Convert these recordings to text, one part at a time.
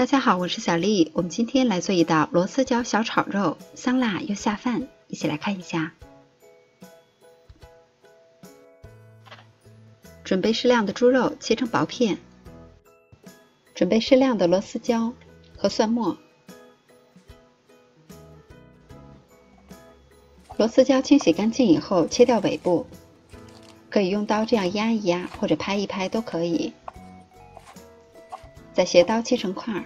大家好，我是小丽。我们今天来做一道螺丝椒小炒肉，香辣又下饭，一起来看一下。准备适量的猪肉，切成薄片。准备适量的螺丝椒和蒜末。螺丝椒清洗干净以后，切掉尾部，可以用刀这样压一压，或者拍一拍都可以。再斜刀切成块。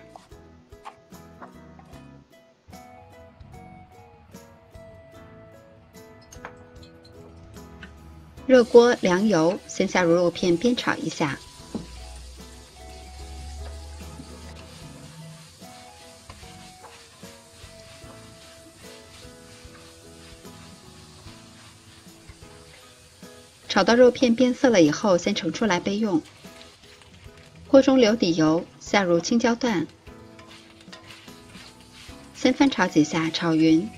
热锅凉油，先下入肉片煸炒一下。炒到肉片变色了以后，先盛出来备用。锅中留底油，下入青椒段，先翻炒几下，炒匀。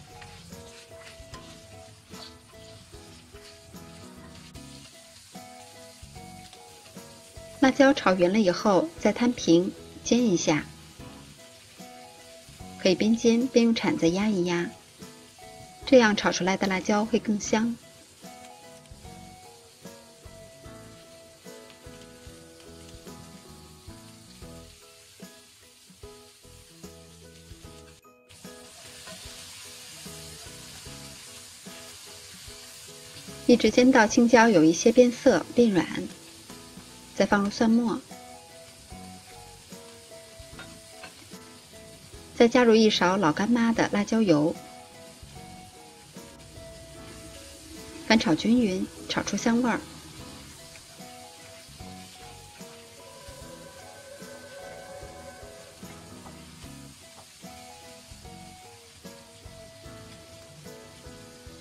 辣椒炒匀了以后，再摊平，煎一下。可以边煎边用铲子压一压，这样炒出来的辣椒会更香。一直煎到青椒有一些变色变软，再放入蒜末，再加入1勺老干妈的辣椒油，翻炒均匀，炒出香味儿。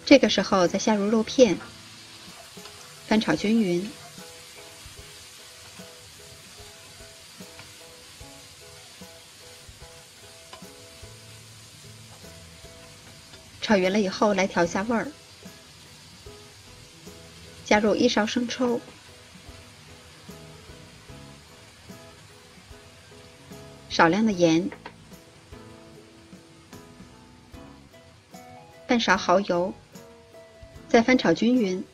这个时候再下入肉片，翻炒均匀。炒匀了以后，来调一下味儿，加入1勺生抽，少量的盐，半勺蚝油，再翻炒均匀，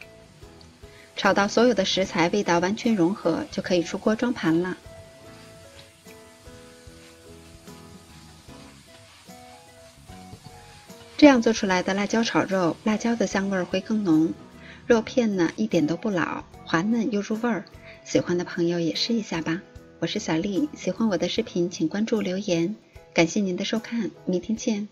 炒到所有的食材味道完全融合，就可以出锅装盘了。这样做出来的辣椒炒肉，辣椒的香味会更浓，肉片呢一点都不老，滑嫩又入味儿。喜欢的朋友也试一下吧。我是小丽，喜欢我的视频请关注留言，感谢您的收看，明天见。